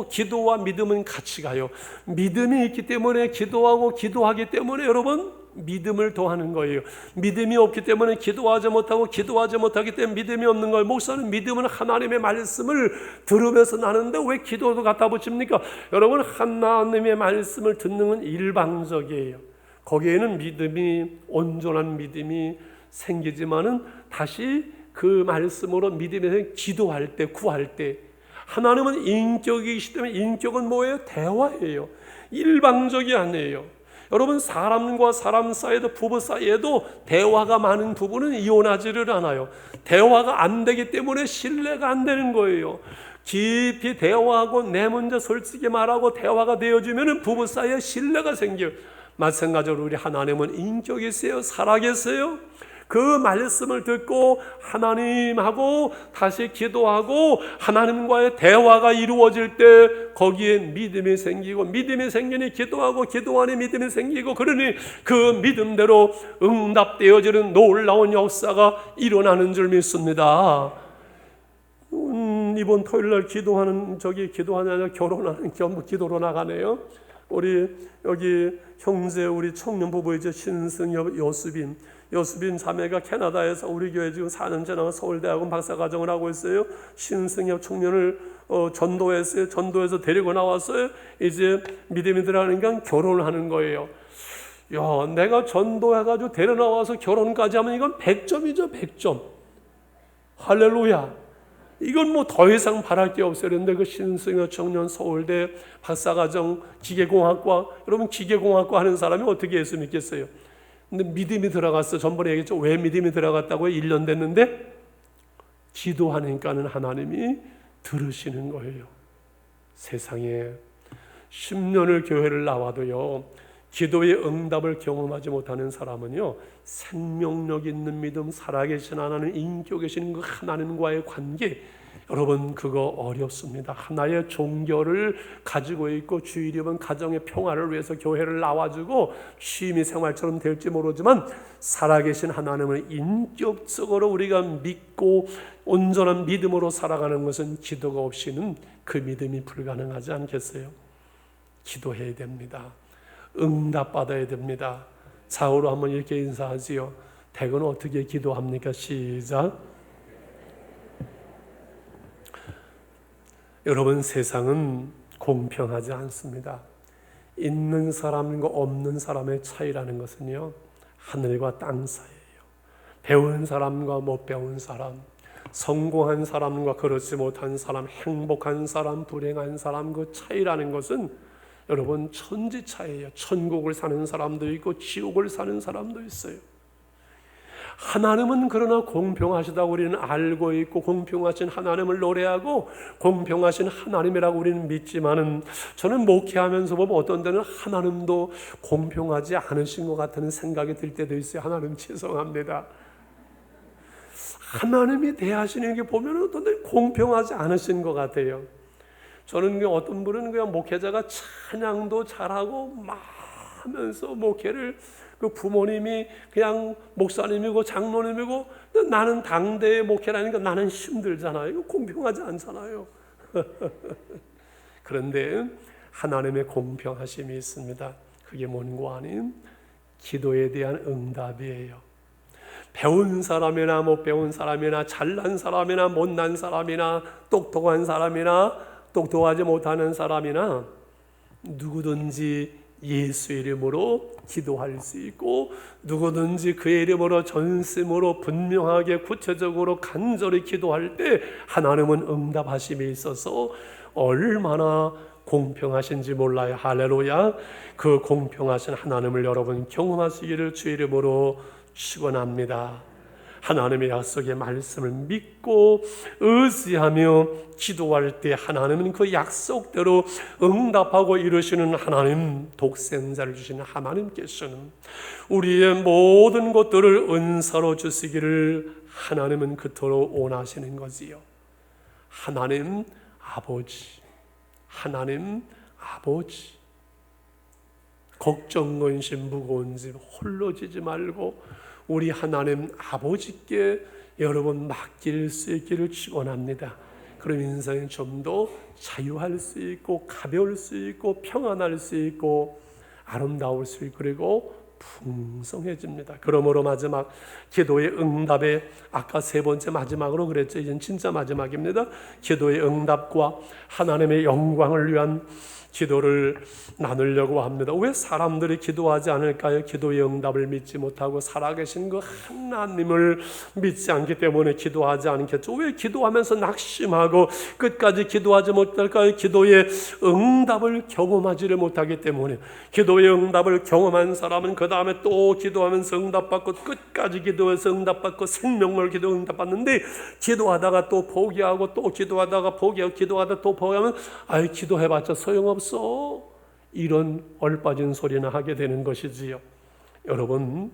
S1: 기도와 믿음은 같이 가요. 믿음이 있기 때문에 기도하고 기도하기 때문에 여러분 믿음을 더하는 거예요. 믿음이 없기 때문에 기도하지 못하고 기도하지 못하기 때문에 믿음이 없는 거예요. 목사는 믿음은 하나님의 말씀을 들으면서 나는데 왜 기도도 갖다 붙입니까? 여러분 하나님의 말씀을 듣는 건 일방적이에요. 거기에는 믿음이, 온전한 믿음이 생기지만은 다시 그 말씀으로 믿음에서 기도할 때, 구할 때, 하나님은 인격이시기 때문에 인격은 뭐예요? 대화예요. 일방적이 아니에요. 여러분, 사람과 사람 사이에도, 부부 사이에도 대화가 많은 부부는 이혼하지를 않아요. 대화가 안 되기 때문에 신뢰가 안 되는 거예요. 깊이 대화하고 내 문제 솔직히 말하고 대화가 되어지면 부부 사이에 신뢰가 생겨요. 마찬가지로 우리 하나님은 인격이 있어요? 살아계세요? 그 말씀을 듣고 하나님하고 다시 기도하고 하나님과의 대화가 이루어질 때 거기에 믿음이 생기고, 믿음이 생기니 기도하고, 기도 안에 믿음이 생기고, 그러니 그 믿음대로 응답되어지는 놀라운 역사가 일어나는 줄 믿습니다. 이번 토요일날 기도하는, 기도하냐, 결혼하는 기도로 나가네요. 우리 여기 형제, 우리 청년 부부이죠. 신승엽, 여수빈 자매가 캐나다에서 우리 교회 지금 4년째 나와 서울대학원 박사과정을 하고 있어요. 신승엽 청년을 전도했어요. 전도해서 데리고 나왔어요. 이제 믿음이 들어가니까 결혼을 하는 거예요. 야, 내가 전도해가지고 데려나와서 결혼까지 하면 이건 100점이죠, 100점. 할렐루야. 이건 뭐 더 이상 바랄 게 없어요. 그런데 그 신승엽 청년 서울대 박사과정 기계공학과, 여러분 기계공학과 하는 사람이 어떻게 예수 믿겠어요? 근데 믿음이 들어갔어. 전번에 얘기했죠. 왜 믿음이 들어갔다고요? 1년 됐는데 기도하니까는 하나님이 들으시는 거예요. 세상에 10년을 교회를 나와도요, 기도의 응답을 경험하지 못하는 사람은요, 생명력 있는 믿음, 살아계신 하나님, 인격 계신 그 하나님과의 관계, 여러분 그거 어렵습니다. 하나의 종교를 가지고 있고 주일이면 가정의 평화를 위해서 교회를 나와주고 취미 생활처럼 될지 모르지만 살아계신 하나님을 인격적으로 우리가 믿고 온전한 믿음으로 살아가는 것은 기도가 없이는 그 믿음이 불가능하지 않겠어요? 기도해야 됩니다. 응답받아야 됩니다. 좌우로 한번 이렇게 인사하지요. 대건 어떻게 기도합니까? 시작. 여러분, 세상은 공평하지 않습니다. 있는 사람과 없는 사람의 차이라는 것은요, 하늘과 땅 사이예요. 배운 사람과 못 배운 사람, 성공한 사람과 그렇지 못한 사람, 행복한 사람, 불행한 사람, 그 차이라는 것은 여러분 천지 차이예요. 천국을 사는 사람도 있고 지옥을 사는 사람도 있어요. 하나님은 그러나 공평하시다고 우리는 알고 있고, 공평하신 하나님을 노래하고 공평하신 하나님이라고 우리는 믿지만은, 저는 목회하면서 보면 어떤 때는 하나님도 공평하지 않으신 것 같다는 생각이 들 때도 있어요. 하나님 죄송합니다. 하나님이 대하시는 게 보면 어떤 때는 공평하지 않으신 것 같아요. 저는 어떤 분은 그냥 목회자가 찬양도 잘하고 막 하면서 목회를, 그 부모님이 그냥 목사님이고 장로님이고, 나는 당대의 목회라니까 나는 힘들잖아요. 이거 공평하지 않잖아요. 그런데 하나님의 공평하심이 있습니다. 그게 뭔고 아닌 기도에 대한 응답이에요. 배운 사람이나 못 배운 사람이나 잘난 사람이나 못난 사람이나 똑똑한 사람이나 똑똑하지 못하는 사람이나 누구든지 예수 이름으로 기도할 수 있고, 누구든지 그의 이름으로 전심으로 분명하게 구체적으로 간절히 기도할 때 하나님은 응답하심이 있어서 얼마나 공평하신지 몰라요. 할렐루야. 그 공평하신 하나님을 여러분 경험하시기를 주 이름으로 축원합니다. 하나님의 약속의 말씀을 믿고 의지하며 기도할 때 하나님은 그 약속대로 응답하고 이루시는 하나님, 독생자를 주시는 하나님께서는 우리의 모든 것들을 은사로 주시기를 하나님은 그토록 원하시는 거지요. 하나님 아버지, 하나님 아버지, 걱정 근심 무거운 짐 홀로 지지 말고 우리 하나님 아버지께 여러분 맡길 수 있기를 축원합니다. 그럼 인생이 좀 더 자유할 수 있고 가벼울 수 있고 평안할 수 있고 아름다울 수 있고 그리고 풍성해집니다. 그러므로 마지막 기도의 응답에 아까 세 번째 마지막으로 그랬죠. 이젠 진짜 마지막입니다. 기도의 응답과 하나님의 영광을 위한 기도를 나누려고 합니다. 왜 사람들이 기도하지 않을까요? 기도의 응답을 믿지 못하고 살아계신 그 하나님을 믿지 않기 때문에 기도하지 않겠죠. 왜 기도하면서 낙심하고 끝까지 기도하지 못할까요? 기도의 응답을 경험하지를 못하기 때문에. 기도의 응답을 경험한 사람은 그 다음에 또 기도하면서 응답받고 끝까지 기도해서 응답받고 생명을 기도 응답받는데, 기도하다가 또 포기하고 또 기도하다가 포기하고 기도하다 또 포기하면 아이 기도해봤자 소용없어, 이런 얼빠진 소리나 하게 되는 것이지요. 여러분,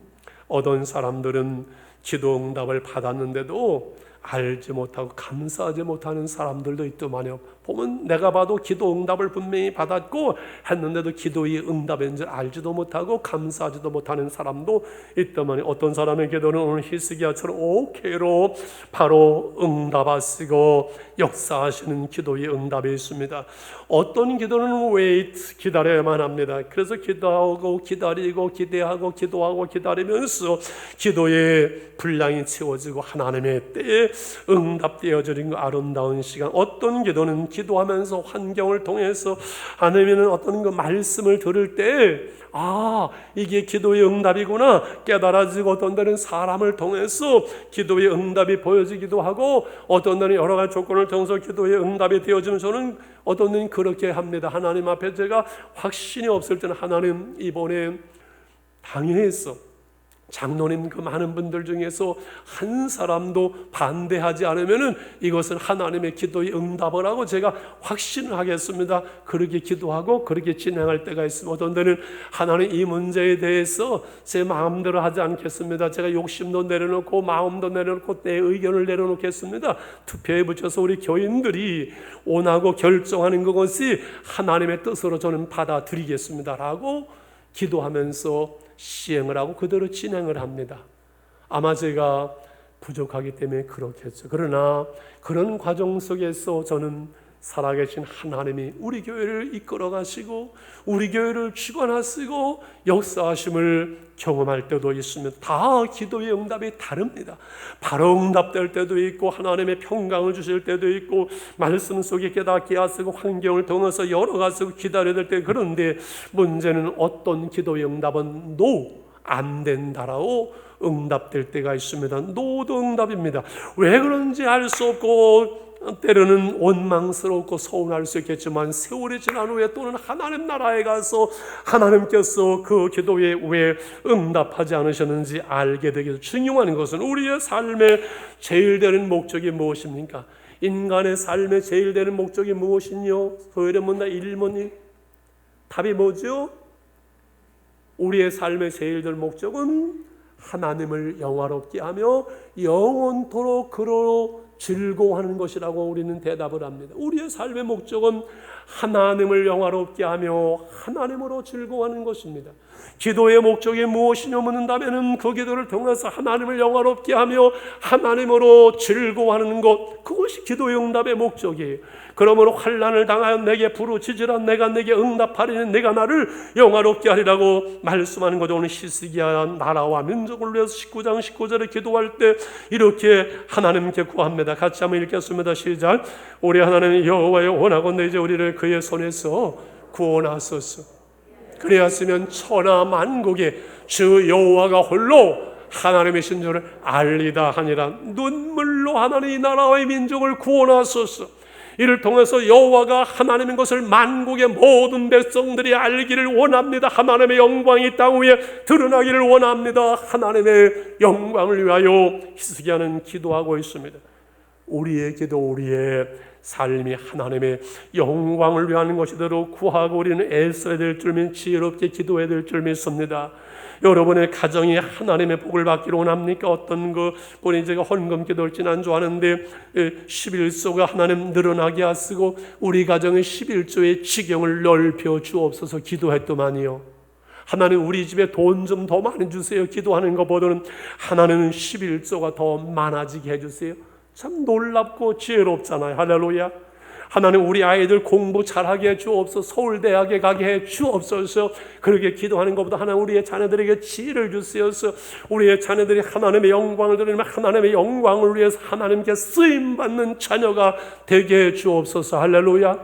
S1: 어떤 사람들은 기도 응답을 받았는데도 알지 못하고 감사하지 못하는 사람들도 있더만요. 보면 내가 봐도 기도 응답을 분명히 받았고 했는데도 기도의 응답인 줄 알지도 못하고 감사하지도 못하는 사람도 있더만요. 어떤 사람의 기도는 오늘 히스기야처럼 오케이로 바로 응답하시고 역사하시는 기도의 응답이 있습니다. 어떤 기도는 웨이트, 기다려야만 합니다. 그래서 기도하고 기다리고 기대하고 기도하고 기다리면서 기도의 분량이 채워지고 하나님의 때에 응답되어지는 그 아름다운 시간. 어떤 기도는 기도하면서 환경을 통해서 하나님은 어떤 그 말씀을 들을 때 이게 기도의 응답이구나 깨달아지고, 어떤 때는 사람을 통해서 기도의 응답이 보여지기도 하고, 어떤 때는 여러 가지 조건을 통해서 기도의 응답이 되어지면 저는 어떤 때는 그렇게 합니다. 하나님 앞에 제가 확신이 없을 때는 하나님 이번에 당회에서 장로님 그 많은 분들 중에서 한 사람도 반대하지 않으면은 이것은 하나님의 기도의 응답을 하고 제가 확신을 하겠습니다. 그렇게 기도하고 그렇게 진행할 때가 있습니다. 어떤 때는 하나님 이 문제에 대해서 제 마음대로 하지 않겠습니다. 제가 욕심도 내려놓고 마음도 내려놓고 내 의견을 내려놓겠습니다. 투표에 붙여서 우리 교인들이 원하고 결정하는 그것이 하나님의 뜻으로 저는 받아들이겠습니다라고 기도하면서 시행을 하고 그대로 진행을 합니다. 아마 제가 부족하기 때문에 그렇겠죠. 그러나 그런 과정 속에서 저는 살아계신 하나님이 우리 교회를 이끌어 가시고 우리 교회를 주관하시고 역사하심을 경험할 때도 있습니다. 다 기도의 응답이 다릅니다. 바로 응답될 때도 있고 하나님의 평강을 주실 때도 있고 말씀 속에 깨닫게 하시고 환경을 통해서 여러 가지 기다려야 될 때, 그런데 문제는 어떤 기도의 응답은 노 안 된다라고 응답될 때가 있습니다. 노도 응답입니다. 왜 그런지 알 수 없고 때로는 원망스럽고 서운할 수 있겠지만 세월이 지난 후에 또는 하나님 나라에 가서 하나님께서 그 기도에 왜 응답하지 않으셨는지 알게 되겠죠. 중요한 것은 우리의 삶의 제일 되는 목적이 무엇입니까? 인간의 삶의 제일 되는 목적이 무엇이뇨? 소요를 묻나 1문이 답이 뭐죠? 우리의 삶의 제일 될 목적은 하나님을 영화롭게 하며 영원토록 그로 즐거워하는 것이라고 우리는 대답을 합니다. 우리의 삶의 목적은 하나님을 영화롭게 하며 하나님으로 즐거워하는 것입니다. 기도의 목적이 무엇이냐 묻는다면 그 기도를 통해서 하나님을 영화롭게 하며 하나님으로 즐거워하는 것, 그것이 기도의 응답의 목적이에요. 그러므로 환난을 당하여 내게 부르짖으라 내가 내게 응답하리니 내가 나를 영화롭게 하리라고 말씀하는 거죠. 오늘 히스기야 나라와 민족을 위해서 19장 19절에 기도할 때 이렇게 하나님께 구합니다. 같이 한번 읽겠습니다. 시작. 우리 하나님 여호와여 원하건대 이제 우리를 그의 손에서 구원하소서. 그리하시면 천하 만국에 주 여호와가 홀로 하나님이신 줄을 알리다 하니라. 눈물로 하나님 이 나라와 이 민족을 구원하소서. 이를 통해서 여호와가 하나님인 것을 만국의 모든 백성들이 알기를 원합니다. 하나님의 영광이 땅 위에 드러나기를 원합니다. 하나님의 영광을 위하여 히스기야는 기도하고 있습니다. 우리의 기도, 우리의 삶이 하나님의 영광을 위하는 것이도록 구하고 우리는 애써야 될 줄 믿, 지혜롭게 기도해야 될 줄 믿습니다. 여러분의 가정이 하나님의 복을 받기를 원합니까? 어떤 분이 제가 헌금 기도를 지난주 하는데 11조가 하나님 늘어나게 하시고 우리 가정의 11조의 지경을 넓혀 주옵소서 기도했더만요. 하나님 우리 집에 돈 좀 더 많이 주세요 기도하는 것보다는 하나님은 11조가 더 많아지게 해주세요. 참 놀랍고 지혜롭잖아요. 할렐루야. 하나님 우리 아이들 공부 잘하게 해 주옵소서. 서울대학에 가게 해 주옵소서. 그렇게 기도하는 것보다 하나님 우리의 자녀들에게 지혜를 주시옵소서. 우리의 자녀들이 하나님의 영광을 드리면 하나님의 영광을 위해서 하나님께 쓰임받는 자녀가 되게 해 주옵소서. 할렐루야.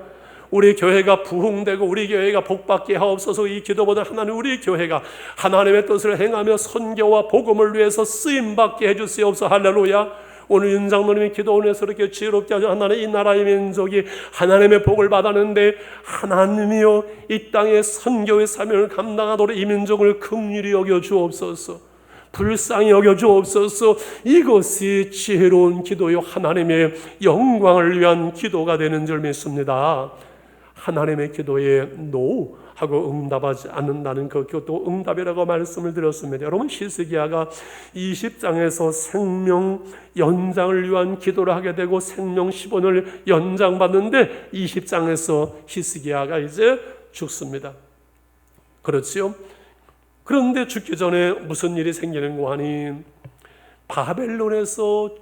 S1: 우리 교회가 부흥되고 우리 교회가 복받게 하옵소서. 이 기도보다 하나님 우리 교회가 하나님의 뜻을 행하며 선교와 복음을 위해서 쓰임받게 해주시옵소서. 할렐루야. 오늘 윤 장로님이 기도원에서 이렇게 지혜롭게 하죠. 하나님 이 나라의 민족이 하나님의 복을 받았는데 하나님이여 이 땅의 선교의 사명을 감당하도록 이 민족을 긍휼히 여겨 주옵소서. 불쌍히 여겨 주옵소서. 이것이 지혜로운 기도요 하나님의 영광을 위한 기도가 되는 줄 믿습니다. 하나님의 기도에 노 하고 응답하지 않는다는 그것도 응답이라고 말씀을 드렸습니다. 여러분 히스기야가 20장에서 생명 연장을 위한 기도를 하게 되고 생명 15년을 연장받는데 20장에서 히스기야가 이제 죽습니다. 그렇지요? 그런데 죽기 전에 무슨 일이 생기는가 하니 바벨론에서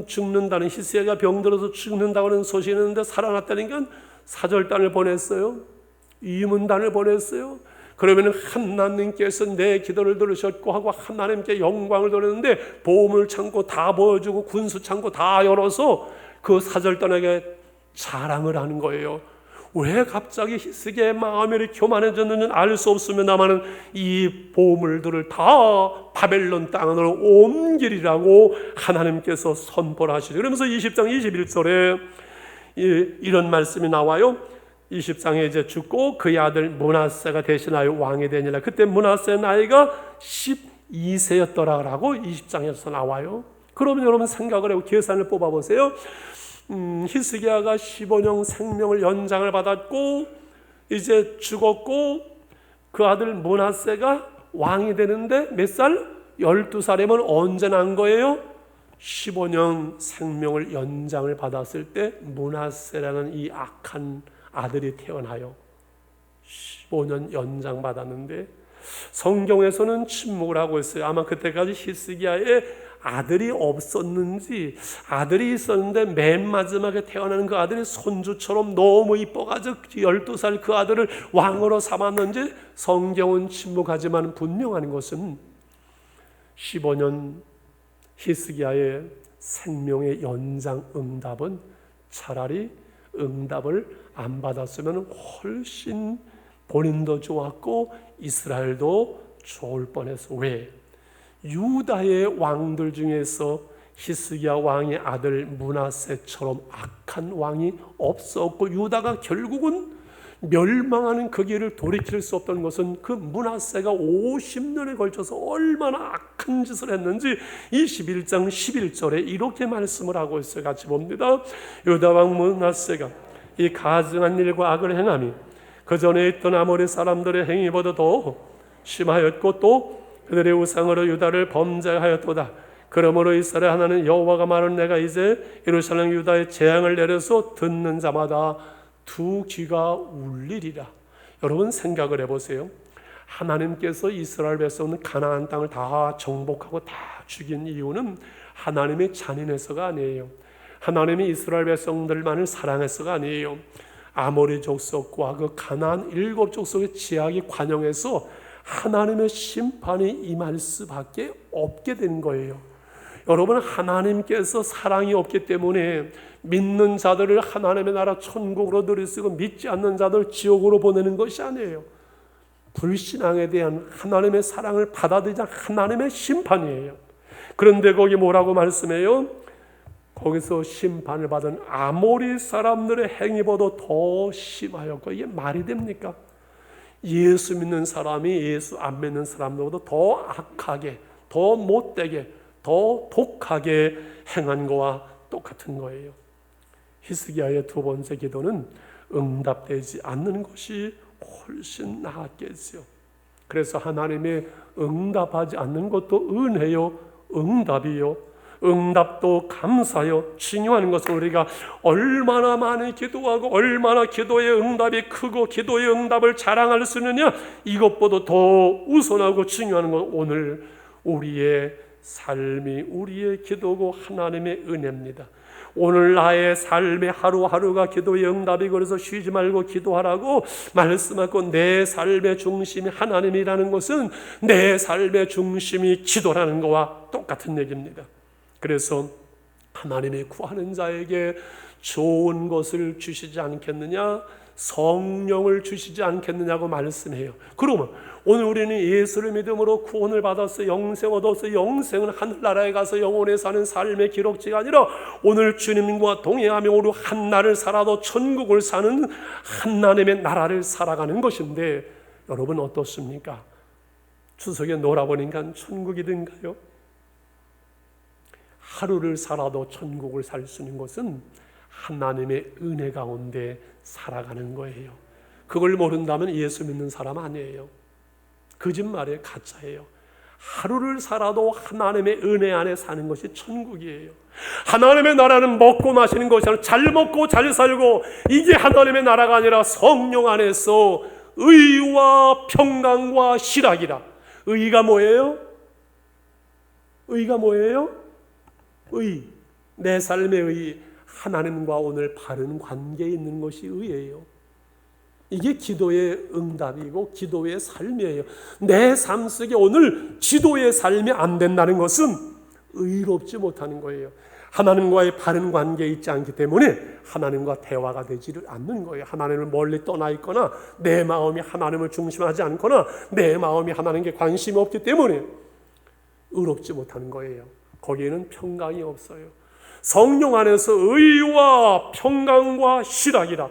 S1: 죽는다는 히스기야가 병들어서 죽는다고 하는 소식이 있는데 살아났다니까 사절단을 보냈어요. 이문단을 보냈어요. 그러면 하나님께서 내 기도를 들으셨고 하고 하나님께 영광을 돌렸는데 보물 창고 다 보여주고 군수 창고 다 열어서 그 사절단에게 자랑을 하는 거예요. 왜 갑자기 히스기야의 마음이 교만해졌는지 알 수 없습니다만 이 보물들을 다 바벨론 땅으로 옮기리라고 하나님께서 선포를 하시죠. 그러면서 20장 21절에 이런 말씀이 나와요. 20장에 이제 죽고 그의 아들 므낫세가 대신하여 왕이 되니라. 그때 므낫세 나이가 12세였더라라고 20장에서 나와요. 그러면 여러분 생각을 하고 계산을 뽑아보세요. 히스기야가 15년 생명을 연장을 받았고 이제 죽었고 그 아들 므낫세가 왕이 되는데 몇 살? 12살이면 언제 난 거예요? 15년 생명을 연장을 받았을 때 므낫세라는 이 악한 아들이 태어나요. 15년 연장 받았는데 성경에서는 침묵을 하고 있어요. 아마 그때까지 히스기야의 아들이 없었는지 아들이 있었는데 맨 마지막에 태어나는 그 아들이 손주처럼 너무 이뻐가지고 12살 그 아들을 왕으로 삼았는지 성경은 침묵하지만 분명한 것은 15년 히스기야의 생명의 연장 응답은 차라리 응답을 안 받았으면 훨씬 본인도 좋았고 이스라엘도 좋을 뻔했어. 왜? 유다의 왕들 중에서 히스기야 왕의 아들 므낫세처럼 악한 왕이 없었고 유다가 결국은 멸망하는 그 길을 돌이킬 수 없던 것은 그 므낫세가 50년에 걸쳐서 얼마나 악한 짓을 했는지 21장 11절에 이렇게 말씀을 하고 있어요. 같이 봅니다. 유다 왕 므낫세가 이 가증한 일과 악을 행함이 그 전에 있던 아모리 사람들의 행위보다 더 심하였고 또 그들의 우상으로 유다를 범죄하였도다. 그러므로 이스라엘 하나는 여호와가 말은 내가 이제 예루살렘 유다에 재앙을 내려서 듣는 자마다 두 귀가 울리리라. 여러분 생각을 해보세요. 하나님께서 이스라엘 백성은 가나안 땅을 다 정복하고 다 죽인 이유는 하나님의 잔인해서가 아니에요. 하나님이 이스라엘 백성들만을 사랑해서가 아니에요. 아모리 족속과 그 가나안 7족속의 지하기 관영에서 하나님의 심판이 임할 수밖에 없게 된 거예요. 여러분 하나님께서 사랑이 없기 때문에 믿는 자들을 하나님의 나라 천국으로 들이쓰고 믿지 않는 자들 지옥으로 보내는 것이 아니에요. 불신앙에 대한 하나님의 사랑을 받아들이지 않은 하나님의 심판이에요. 그런데 거기 뭐라고 말씀해요? 거기서 심판을 받은 아모리 사람들의 행위보다 더 심하였고 이게 말이 됩니까? 예수 믿는 사람이 예수 안 믿는 사람들보다 더 악하게, 더 못되게, 더 독하게 행한 거와 똑같은 거예요. 히스기야의 두 번째 기도는 응답되지 않는 것이 훨씬 나았겠죠. 그래서 하나님의 응답하지 않는 것도 은혜요, 응답이요. 응답도 감사요. 중요한 것은 우리가 얼마나 많이 기도하고 얼마나 기도의 응답이 크고 기도의 응답을 자랑할 수 있느냐, 이것보다 더 우선하고 중요한 건 오늘 우리의 삶이 우리의 기도고 하나님의 은혜입니다. 오늘 나의 삶의 하루하루가 기도의 응답이, 그래서 쉬지 말고 기도하라고 말씀하고, 내 삶의 중심이 하나님이라는 것은 내 삶의 중심이 기도라는 것과 똑같은 얘기입니다. 그래서 하나님이 구하는 자에게 좋은 것을 주시지 않겠느냐, 성령을 주시지 않겠느냐고 말씀해요. 그러면 오늘 우리는 예수를 믿음으로 구원을 받아서 영생 얻어서, 영생은 하늘나라에 가서 영원히 사는 삶의 기록지가 아니라 오늘 주님과 동행하며 오늘 한날을 살아도 천국을 사는 하나님의 나라를 살아가는 것인데, 여러분 어떻습니까? 추석에 놀아보니까 천국이든가요? 하루를 살아도 천국을 살 수 있는 것은 하나님의 은혜 가운데 살아가는 거예요. 그걸 모른다면 예수 믿는 사람 아니에요. 거짓말이에요. 가짜예요. 하루를 살아도 하나님의 은혜 안에 사는 것이 천국이에요. 하나님의 나라는 먹고 마시는 것이 아니라 잘 먹고 잘 살고, 이게 하나님의 나라가 아니라 성령 안에서 의와 평강과 희락이라. 의가 뭐예요? 의가 뭐예요? 의, 내 삶의 의, 하나님과 오늘 바른 관계에 있는 것이 의예요. 이게 기도의 응답이고 기도의 삶이에요. 내 삶 속에 오늘 기도의 삶이 안 된다는 것은 의롭지 못하는 거예요. 하나님과의 바른 관계에 있지 않기 때문에 하나님과 대화가 되지를 않는 거예요. 하나님을 멀리 떠나 있거나, 내 마음이 하나님을 중심하지 않거나, 내 마음이 하나님께 관심이 없기 때문에 의롭지 못하는 거예요. 거기에는 평강이 없어요. 성령 안에서 의와 평강과 희락이라.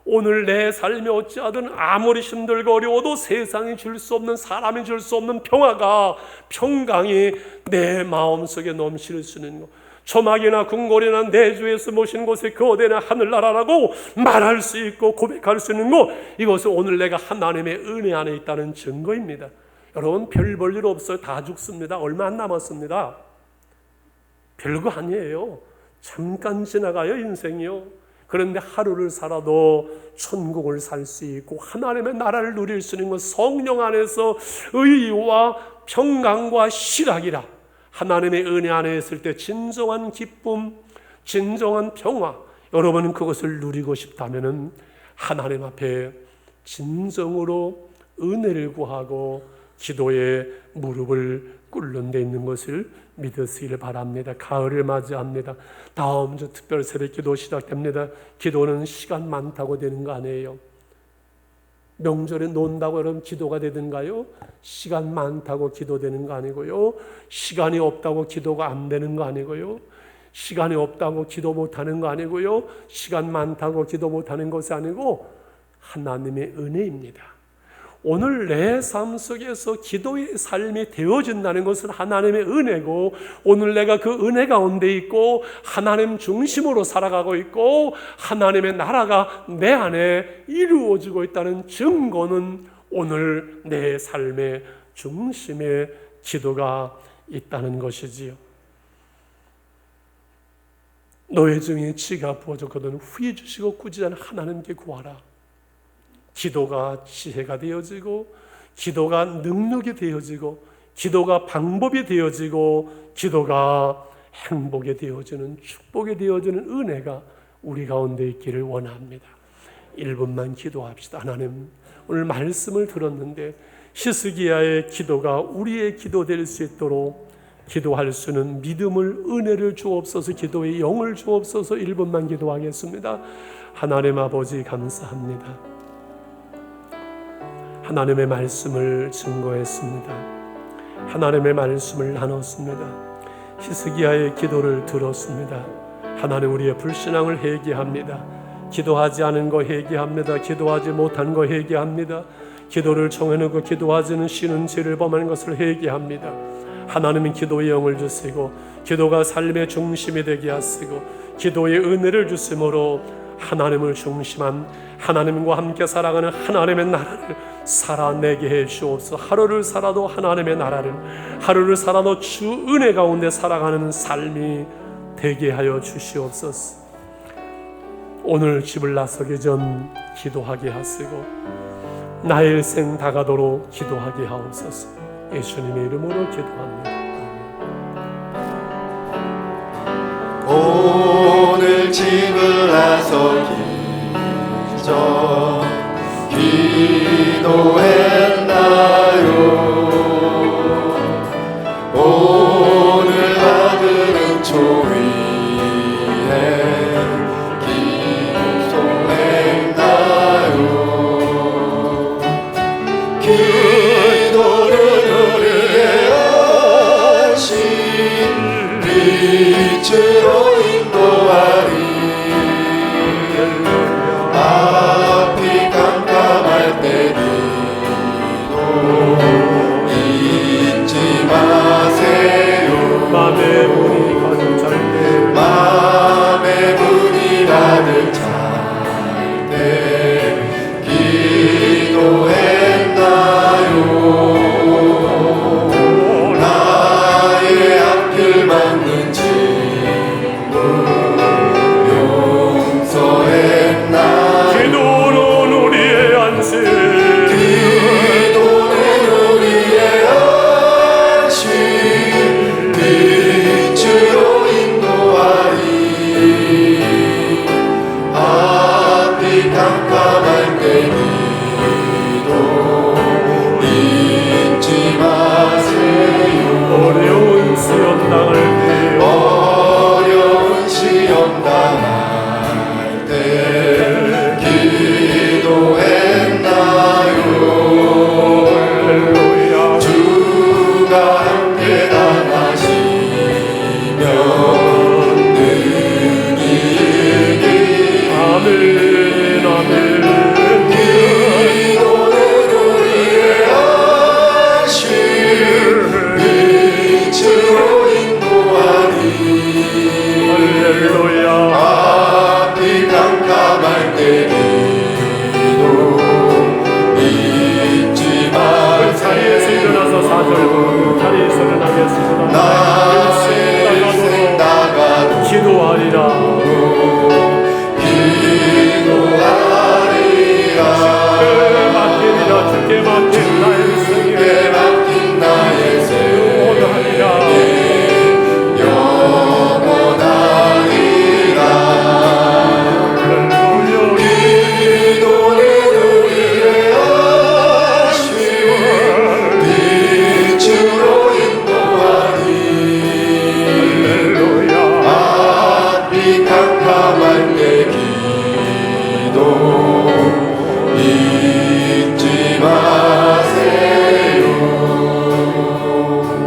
S1: 오늘 내 삶이 어찌하든 아무리 힘들고 어려워도 세상이 줄 수 없는, 사람이 줄 수 없는 평화가, 평강이 내 마음속에 넘칠 수 있는 것. 초막이나 궁궐이나 내주에서 모신 곳에 거대한 하늘나라라고 말할 수 있고 고백할 수 있는 것, 이것은 오늘 내가 하나님의 은혜 안에 있다는 증거입니다. 여러분, 별 볼 일 없어요. 다 죽습니다. 얼마 안 남았습니다. 별거 아니에요. 잠깐 지나가요, 인생이요. 그런데 하루를 살아도 천국을 살 수 있고 하나님의 나라를 누릴 수 있는 것, 성령 안에서 의와 평강과 희락이라. 하나님의 은혜 안에 있을 때 진정한 기쁨, 진정한 평화, 여러분은 그것을 누리고 싶다면 하나님 앞에 진정으로 은혜를 구하고 기도에 무릎을 꿇는 데 있는 것을 믿으시길 바랍니다. 가을을 맞이합니다. 다음 주 특별 새벽 기도 시작됩니다. 기도는 시간 많다고 되는 거 아니에요. 명절에 논다고 여러분 기도가 되든가요? 시간 많다고 기도되는 거 아니고요. 시간이 없다고 기도가 안 되는 거 아니고요. 시간이 없다고 기도 못하는 거 아니고요. 시간 많다고 기도 못하는 것이 아니고 하나님의 은혜입니다. 오늘 내 삶 속에서 기도의 삶이 되어진다는 것은 하나님의 은혜고, 오늘 내가 그 은혜 가운데 있고 하나님 중심으로 살아가고 있고 하나님의 나라가 내 안에 이루어지고 있다는 증거는 오늘 내 삶의 중심에 기도가 있다는 것이지요. 너의 중에 지가 부어졌거든 후히 주시고 꾸짖지 않은 하나님께 구하라. 기도가 지혜가 되어지고, 기도가 능력이 되어지고, 기도가 방법이 되어지고, 기도가 행복이 되어지는, 축복이 되어지는 은혜가 우리 가운데 있기를 원합니다. 1분만 기도합시다. 하나님, 오늘 말씀을 들었는데 히스기야의 기도가 우리의 기도 될 수 있도록 기도할 수 있는 믿음을, 은혜를 주옵소서. 기도의 영을 주옵소서. 1분만 기도하겠습니다. 하나님 아버지 감사합니다. 하나님의 말씀을 증거했습니다. 하나님의 말씀을 나눴습니다. 히스기야의 기도를 들었습니다. 하나님, 우리의 불신앙을 회개합니다. 기도하지 않은 거 회개합니다. 기도하지 못한 거 회개합니다. 기도를 정해놓고 기도하지는 쉬는 죄를 범하는 것을 회개합니다. 하나님은 기도의 영을 주시고 기도가 삶의 중심이 되게 하시고 기도의 은혜를 주심으로 하나님을 중심한, 하나님과 함께 살아가는 하나님의 나라를 살아내게 해 주옵소서. 하루를 살아도 하나님의 나라를, 하루를 살아도 주 은혜 가운데 살아가는 삶이 되게 하여 주시옵소서. 오늘 집을 나서기 전 기도하게 하시고 나의 일생 다가도록 기도하게 하옵소서. 예수님의 이름으로 기도합니다. 아멘.
S2: 집을 나서 기도했나요? 오늘 받은 은총 위에 기도했나요? 기도는 우리의 안식 빛으로 인도하리. 앞이 깜깜할 때도 잊지 마세요.
S1: 맘의 문이 가득 찰 때,
S2: 맘의 문이 가득 찰 때 기도했나요? 나의 앞길 막는 친구 용서했나요?
S1: 기도는 우리의 안식,
S2: 기도는 우리의 안식 빛으로 인도하리. 앞이 깜깜할 때 기도 잊지 마세요.
S1: 어려운 시험 당할 때,
S2: 어려운 시험 당할 때 기도했나요?
S1: 할렐루야.
S2: 주가 함께 당하시면 능히 이기리.
S1: 아멘, 아멘.
S2: 기도는 우리의 안식 빛으로 인도하리.
S1: 할렐루야.
S2: 앞이 깜깜할 때 기도 잊지
S1: 자리에서
S2: 마세요.
S1: 일어나서 4절